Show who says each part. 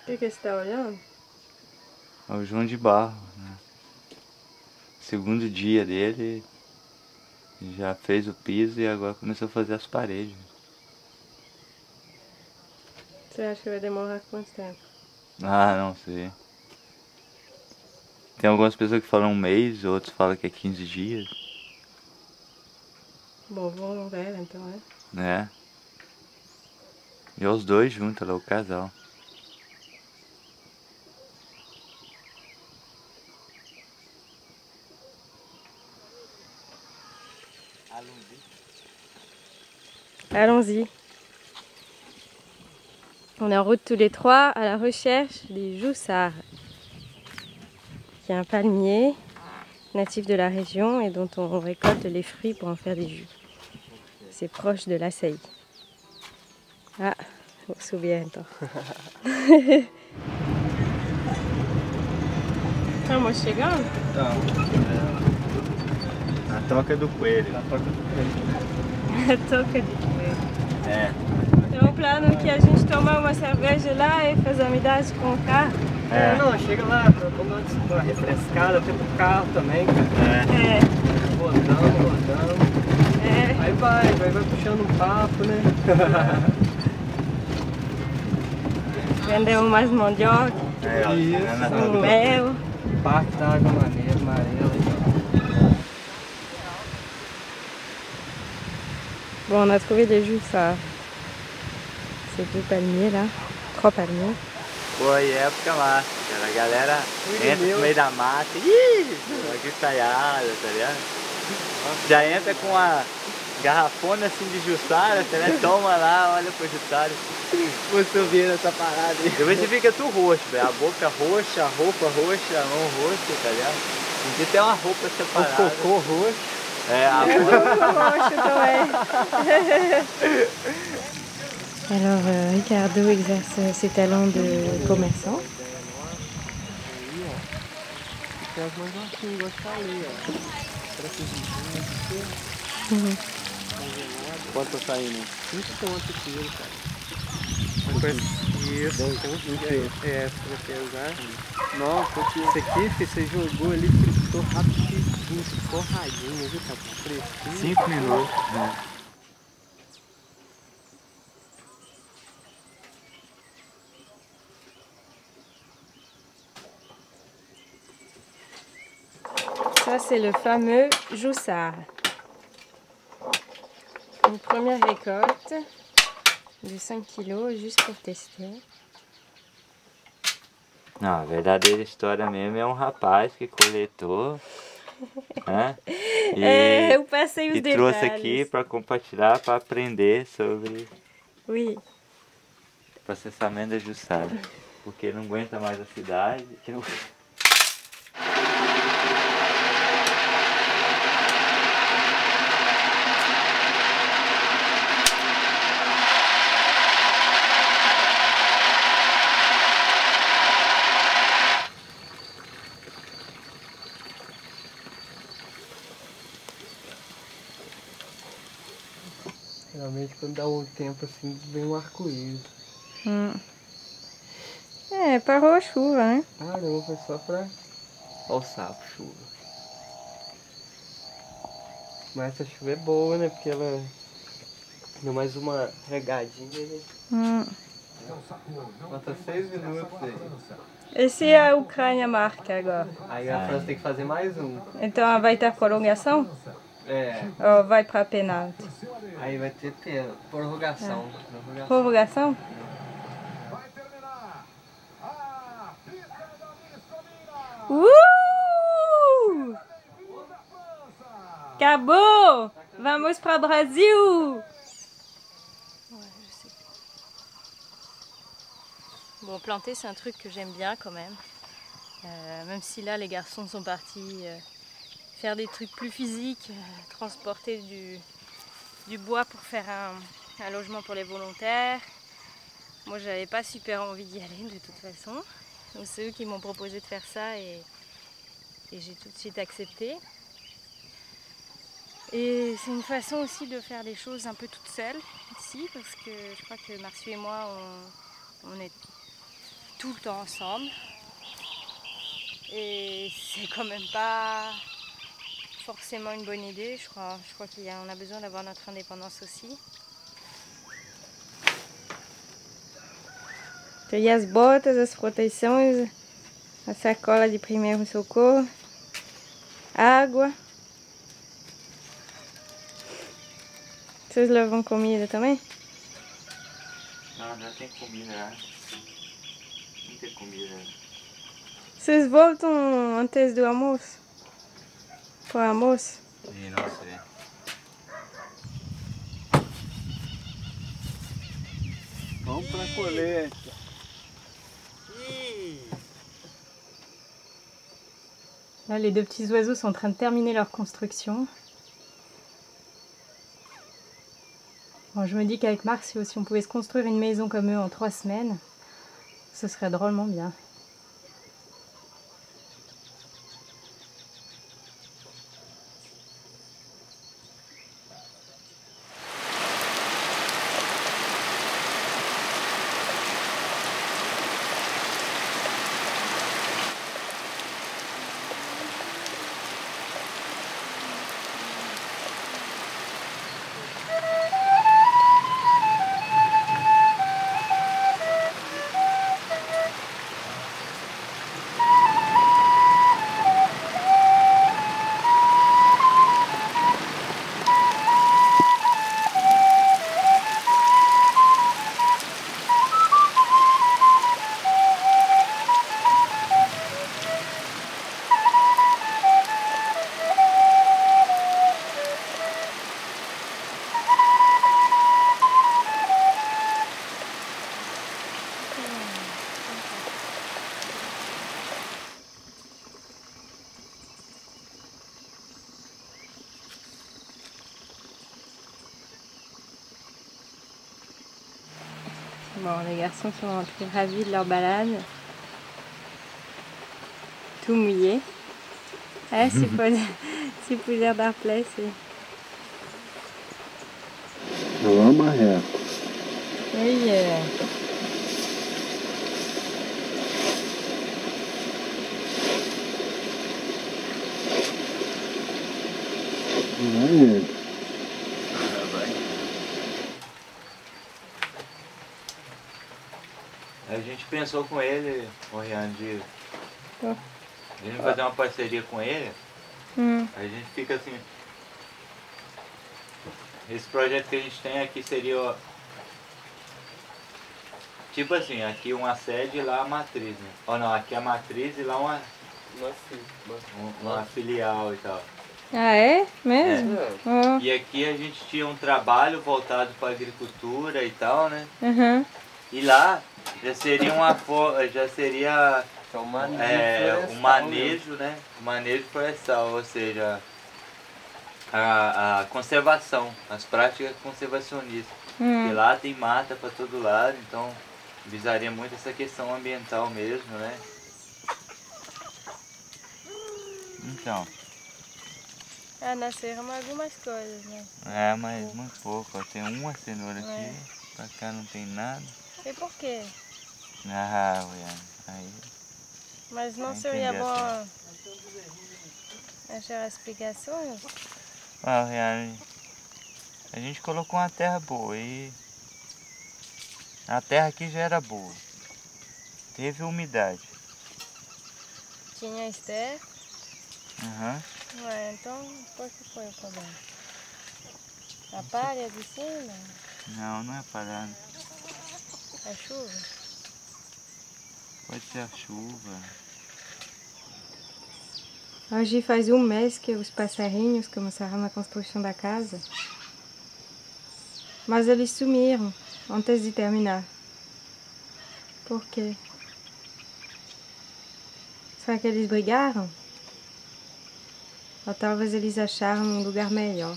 Speaker 1: que você está olhando?
Speaker 2: É o João de Barro, né? Segundo dia dele, já fez o piso e agora começou a fazer as paredes.
Speaker 1: Você acha que vai demorar quanto tempo?
Speaker 2: Ah, não sei. Tem algumas pessoas que falam um mês, outros falam que é 15 dias,
Speaker 1: Bom, vamos ver então, né?
Speaker 2: né? E é os dois juntos, lá, o casal.
Speaker 1: Allons-y. On est en route tous les trois à la recherche des joussards, qui est un palmier natif de la région et dont on récolte les fruits pour en faire des jus. C'est proche de l'açaí. Ah, vou subir então. Estamos chegando?
Speaker 2: Então, a toca do coelho. A toca do coelho.
Speaker 1: A toca de coelho.
Speaker 2: É.
Speaker 1: Então o plano é que a gente toma uma cerveja lá e faz amizade com o carro.
Speaker 3: É, não, chega lá, vamos dar uma refrescada, tem pro carro também, cara.
Speaker 1: É.
Speaker 3: Rodando.
Speaker 1: É.
Speaker 3: Aí vai puxando um papo, né?
Speaker 1: Vender umas mandioca,
Speaker 3: Isso.
Speaker 1: mel.
Speaker 3: Parque da água amarela.
Speaker 1: Bon, on a trouvé des joussards. Ces deux palmiers là, 3 palmiers.
Speaker 2: Foi época massa, cara. A galera entra no meio da mata, uma gritaiada, tá ligado? Já entra com uma garrafona assim de jussara, tá ligado? Toma lá, olha pro jussara.
Speaker 3: Você ouvindo essa parada aí.
Speaker 2: Depois você fica tudo roxo, velho. A boca roxa, a roupa roxa, a mão roxa, tá ligado? Tem que ter uma roupa separada.
Speaker 3: O cocô roxo.
Speaker 2: É, a
Speaker 1: Alors Ricardo exerce ses talents de commerçant.
Speaker 3: Tem as mandioquinhas, igual eu te falei, ó. Quanto tá saindo? 5 conto o quilo, cara. Isso. É, se você usar. Não, porque isso aqui, você jogou ali, fritou rapidinho, ficou radinho, viu? Tá fresquinho.
Speaker 2: 5 minutos. Né?
Speaker 1: Ça c'est le fameux joussard. Une première récolte de 5 kilos juste pour tester.
Speaker 2: Não, a verdadeira história mesmo é um rapaz que coletou, né?
Speaker 1: Eu passei os
Speaker 2: e
Speaker 1: detalhes.
Speaker 2: trouxe aqui para compartilhar, para aprender sobre
Speaker 1: Oui.
Speaker 2: o processamento da jussara. Porque não aguenta mais a cidade.
Speaker 3: Geralmente quando dá um tempo assim, vem um arco-íris.
Speaker 1: É, parou a chuva, né?
Speaker 3: Parou, foi só pra... Olha o sapo, chuva. Mas essa chuva é boa, né? Porque ela deu mais uma regadinha, né? Falta 6 minutos aí.
Speaker 1: Esse é a Ucrânia marca agora.
Speaker 3: Aí a França tem que fazer mais um.
Speaker 1: Então vai ter prolongação?
Speaker 3: É.
Speaker 1: Ou vai para penalti?
Speaker 3: Aí vai ter prorrogação.
Speaker 1: Prorrogação? Acabou! Vamos para Brasil! Bon, planter c'est un truc que j'aime bien quand même. Même si là les garçons sont partis faire des trucs plus physiques, transporter du bois pour faire un logement pour les volontaires. Moi j'avais pas super envie d'y aller de toute façon. Donc c'est eux qui m'ont proposé de faire ça et j'ai tout de suite accepté. Et c'est une façon aussi de faire les choses un peu toute seule ici parce que je crois que Marciu et moi on est tout le temps ensemble. Et c'est quand même pas forcément une bonne idée. Je crois qu'on a besoin d'avoir notre indépendance aussi. Peguei as botas, as proteções, a sacola de primeiro socorro, água. Vocês levam comida também?
Speaker 2: Não, já tem comida já. Não tem comida.
Speaker 1: Vocês voltam antes do almoço? Pro almoço?
Speaker 2: Sim, não sei.
Speaker 3: Vamos pra colheita.
Speaker 1: Là, les deux petits oiseaux sont en train de terminer leur construction. Bon, je me dis qu'avec Marc, si on pouvait se construire une maison comme eux en 3 semaines, ce serait drôlement bien. Bon, les garçons sont rentrés ravis de leur balade. Tout mouillé. Ah, se puder dar play, c'est...
Speaker 3: Vamos reto.
Speaker 1: Oui,
Speaker 3: Vai.
Speaker 2: A gente pensou com ele, o Rian, de
Speaker 1: Oh.
Speaker 2: a gente fazer uma parceria com ele. A gente fica assim. Esse projeto que a gente tem aqui seria tipo assim, aqui uma sede e lá a matriz, né? Ou não, aqui a matriz e lá uma filial e tal.
Speaker 1: Ah, é? Mesmo?
Speaker 2: É.
Speaker 1: Oh.
Speaker 2: E aqui a gente tinha um trabalho voltado para agricultura e tal, né?
Speaker 1: Uhum.
Speaker 2: E lá já seria um manejo, né? Um manejo florestal, ou seja, a conservação, as práticas conservacionistas. Porque lá tem mata para todo lado, então visaria muito essa questão ambiental mesmo, né? Então.
Speaker 1: Nasceram algumas coisas, né?
Speaker 2: É, mas muito pouco. Ó. Tem uma cenoura aqui, pra cá não tem nada.
Speaker 1: E por quê?
Speaker 2: Ah, aí.
Speaker 1: Mas não seria bom achar explicações?
Speaker 2: Ah, a gente colocou uma terra boa e a terra aqui já era boa. Teve umidade.
Speaker 1: Tinha esterco?
Speaker 2: Uhum.
Speaker 1: Ué, então qual que foi o problema? A palha de cima?
Speaker 2: Não, não é palha.
Speaker 1: A chuva?
Speaker 2: Pode ser a chuva.
Speaker 1: Hoje faz um mês que os passarinhos começaram a construção da casa. Mas eles sumiram antes de terminar. Por quê? Será que eles brigaram? Ou talvez eles acharam um lugar melhor.